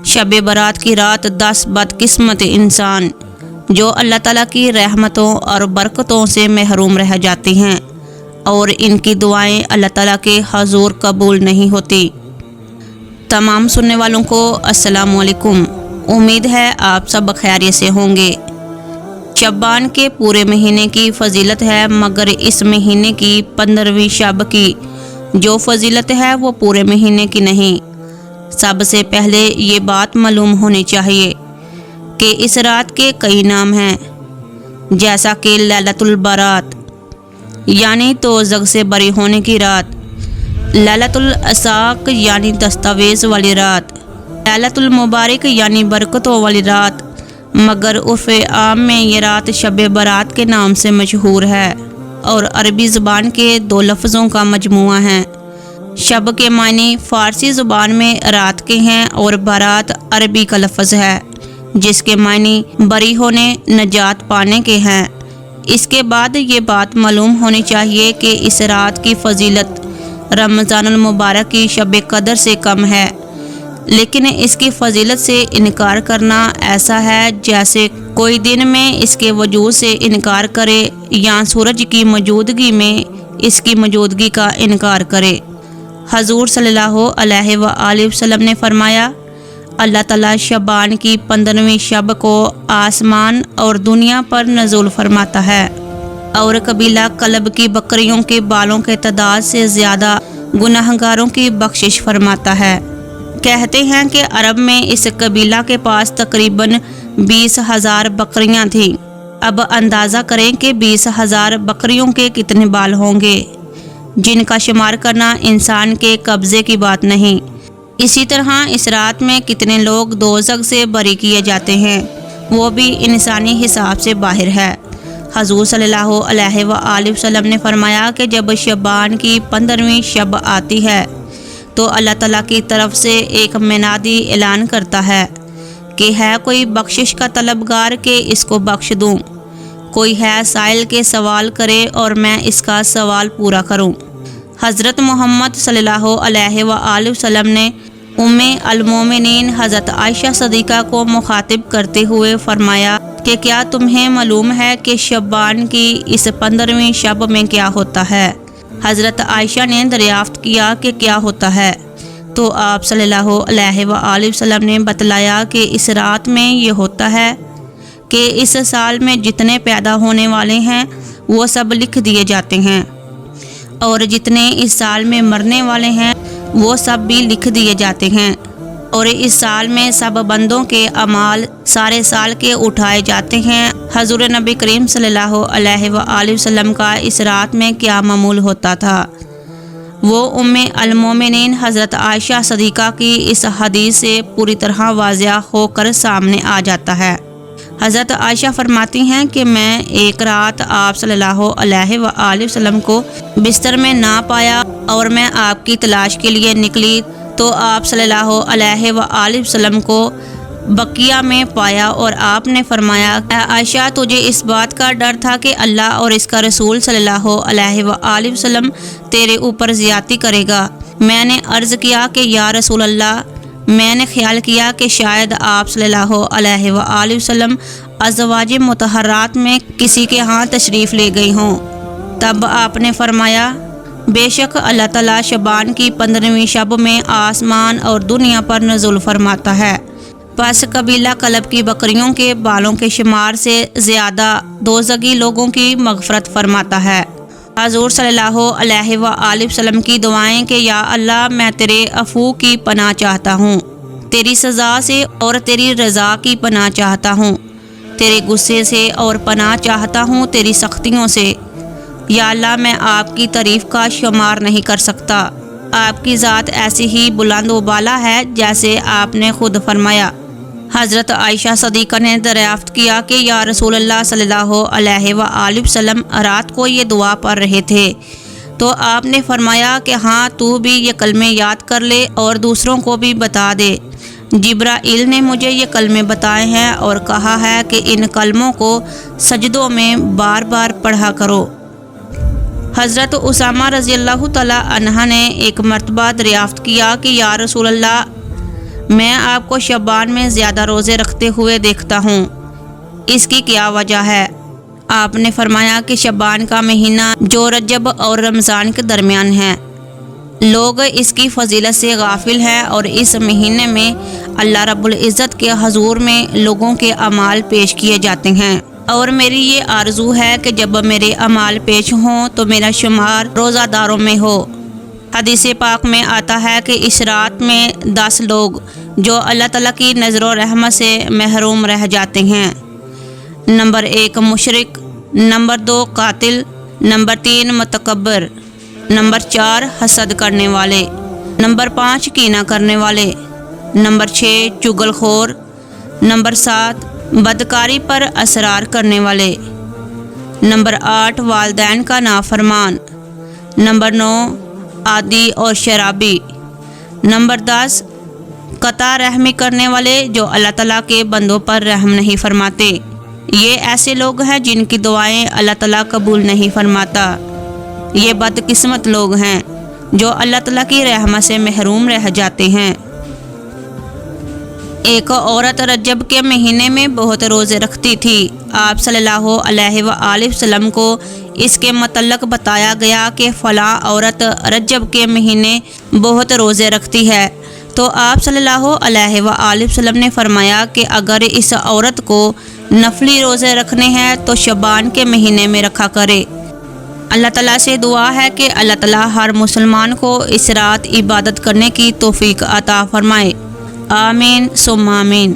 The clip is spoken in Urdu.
شب برات کی رات 10 بدقسمت انسان جو اللہ تعالیٰ کی رحمتوں اور برکتوں سے محروم رہ جاتے ہیں اور ان کی دعائیں اللہ تعالیٰ کے حضور قبول نہیں ہوتی۔ تمام سننے والوں کو السلام علیکم۔ امید ہے آپ سب خیریت سے ہوں گے۔ شعبان کے پورے مہینے کی فضیلت ہے، مگر اس مہینے کی 15ویں شب کی جو فضیلت ہے وہ پورے مہینے کی نہیں۔ سب سے پہلے یہ بات معلوم ہونی چاہیے کہ اس رات کے کئی نام ہیں، جیسا کہ لیلۃ البرات یعنی توزغ سے بری ہونے کی رات، لیلۃ العصاق یعنی دستاویز والی رات، لیلۃ المبارک یعنی برکتوں والی رات، مگر عرف عام میں یہ رات شب برات کے نام سے مشہور ہے اور عربی زبان کے 2 لفظوں کا مجموعہ ہے۔ شب کے معنی فارسی زبان میں رات کے ہیں اور برات عربی کا لفظ ہے جس کے معنی بری ہونے، نجات پانے کے ہیں۔ اس کے بعد یہ بات معلوم ہونی چاہیے کہ اس رات کی فضیلت رمضان المبارک کی شب قدر سے کم ہے، لیکن اس کی فضیلت سے انکار کرنا ایسا ہے جیسے کوئی دن میں اس کے وجود سے انکار کرے یا سورج کی موجودگی میں اس کی موجودگی کا انکار کرے۔ حضور صلی اللہ علیہ وآلہ وسلم نے فرمایا، اللہ تعالیٰ شعبان کی 15ویں شب کو آسمان اور دنیا پر نزول فرماتا ہے اور قبیلہ کلب کی بکریوں کے بالوں کے تعداد سے زیادہ گناہگاروں کی بخشش فرماتا ہے۔ کہتے ہیں کہ عرب میں اس قبیلہ کے پاس تقریباً 20,000 بکریاں تھیں۔ اب اندازہ کریں کہ 20,000 بکریوں کے کتنے بال ہوں گے، جن کا شمار کرنا انسان کے قبضے کی بات نہیں۔ اسی طرح اس رات میں کتنے لوگ دوزخ سے بری کیے جاتے ہیں، وہ بھی انسانی حساب سے باہر ہے۔ حضور صلی اللہ علیہ وآلہ وسلم نے فرمایا کہ جب شعبان کی 15ویں شب آتی ہے تو اللہ تعالیٰ کی طرف سے ایک منادی اعلان کرتا ہے کہ ہے کوئی بخشش کا طلبگار کہ اس کو بخش دوں، کوئی ہے سائل کے سوال کرے اور میں اس کا سوال پورا کروں۔ حضرت محمد صلی اللہ علیہ وآلہ وسلم نے ام المومنین حضرت عائشہ صدیقہ کو مخاطب کرتے ہوئے فرمایا کہ کیا تمہیں معلوم ہے کہ شعبان کی اس 15ویں شب میں کیا ہوتا ہے؟ حضرت عائشہ نے دریافت کیا کہ کیا ہوتا ہے، تو آپ صلی اللہ علیہ وآلہ وسلم نے بتلایا کہ اس رات میں یہ ہوتا ہے کہ اس سال میں جتنے پیدا ہونے والے ہیں وہ سب لکھ دیے جاتے ہیں، اور جتنے اس سال میں مرنے والے ہیں وہ سب بھی لکھ دیے جاتے ہیں، اور اس سال میں سب بندوں کے اعمال سارے سال کے اٹھائے جاتے ہیں۔ حضور نبی کریم صلی اللہ علیہ وآلہ وسلم کا اس رات میں کیا معمول ہوتا تھا، وہ ام المومنین حضرت عائشہ صدیقہ کی اس حدیث سے پوری طرح واضح ہو کر سامنے آ جاتا ہے۔ حضرت عائشہ فرماتی ہیں کہ میں ایک رات آپ صلی اللہ علیہ وآلہ وسلم کو بستر میں نہ پایا اور میں آپ کی تلاش کے لیے نکلی تو آپ صلی اللہ علیہ وآلہ وسلم کو بقیہ میں پایا اور آپ نے فرمایا، اے عائشہ تجھے اس بات کا ڈر تھا کہ اللہ اور اس کا رسول صلی اللہ علیہ وآلہ وسلم تیرے اوپر زیادتی کرے گا؟ میں نے عرض کیا کہ یا رسول اللہ، میں نے خیال کیا کہ شاید آپ صلی اللہ علیہ وآلہ وسلم ازواج مطہرات میں کسی کے ہاں تشریف لے گئی ہوں۔ تب آپ نے فرمایا، بے شک اللہ تعالیٰ شعبان کی 15ویں شب میں آسمان اور دنیا پر نزول فرماتا ہے، پس قبیلہ کلب کی بکریوں کے بالوں کے شمار سے زیادہ دوزخی لوگوں کی مغفرت فرماتا ہے۔ حضور صلی اللہ علیہ وآلہ وسلم کی دعائیں کہ یا اللہ میں تیرے عفو کی پناہ چاہتا ہوں، تیری سزا سے اور تیری رضا کی پناہ چاہتا ہوں، تیرے غصے سے اور پناہ چاہتا ہوں تیری سختیوں سے۔ یا اللہ میں آپ کی تعریف کا شمار نہیں کر سکتا، آپ کی ذات ایسی ہی بلند و بالا ہے جیسے آپ نے خود فرمایا۔ حضرت عائشہ صدیقہ نے دریافت کیا کہ یا رسول اللہ صلی اللہ علیہ وآلہ وسلم رات کو یہ دعا پڑھ رہے تھے تو آپ نے فرمایا کہ ہاں تو بھی یہ کلمے یاد کر لے اور دوسروں کو بھی بتا دے۔ جبرائیل نے مجھے یہ کلمے بتائے ہیں اور کہا ہے کہ ان کلموں کو سجدوں میں بار بار پڑھا کرو۔ حضرت اسامہ رضی اللہ تعالی عنہ نے ایک مرتبہ دریافت کیا کہ یا رسول اللہ، میں آپ کو شعبان میں زیادہ روزے رکھتے ہوئے دیکھتا ہوں، اس کی کیا وجہ ہے؟ آپ نے فرمایا کہ شعبان کا مہینہ جو رجب اور رمضان کے درمیان ہے، لوگ اس کی فضیلت سے غافل ہیں اور اس مہینے میں اللہ رب العزت کے حضور میں لوگوں کے اعمال پیش کیے جاتے ہیں، اور میری یہ آرزو ہے کہ جب میرے اعمال پیش ہوں تو میرا شمار روزہ داروں میں ہو۔ حدیث پاک میں آتا ہے کہ اس رات میں 10 لوگ جو اللہ تعالیٰ کی نظر و رحمت سے محروم رہ جاتے ہیں۔ نمبر 1 مشرک، نمبر 2 قاتل، نمبر 3 متکبر، نمبر 4 حسد کرنے والے، نمبر 5 کینہ کرنے والے، نمبر 6 چغل خور، نمبر 7 بدکاری پر اصرار کرنے والے، نمبر 8 والدین کا نافرمان، نمبر 9 عادی اور شرابی، نمبر 10 قطع رحمی کرنے والے جو اللہ تعالیٰ کے بندوں پر رحم نہیں فرماتے۔ یہ ایسے لوگ ہیں جن کی دعائیں اللہ تعالیٰ قبول نہیں فرماتا۔ یہ بدقسمت لوگ ہیں جو اللہ تعالیٰ کی رحمت سے محروم رہ جاتے ہیں۔ ایک عورت رجب کے مہینے میں بہت روزے رکھتی تھی۔ آپ صلی اللہ علیہ وآلہ وسلم کو اس کے متعلق بتایا گیا کہ فلاں عورت رجب کے مہینے بہت روزے رکھتی ہے، تو آپ صلی اللہ علیہ وآلہ وسلم نے فرمایا کہ اگر اس عورت کو نفلی روزے رکھنے ہیں تو شعبان کے مہینے میں رکھا کرے۔ اللہ تعالیٰ سے دعا ہے کہ اللہ تعالیٰ ہر مسلمان کو اس رات عبادت کرنے کی توفیق عطا فرمائے۔ آمین ثم آمین۔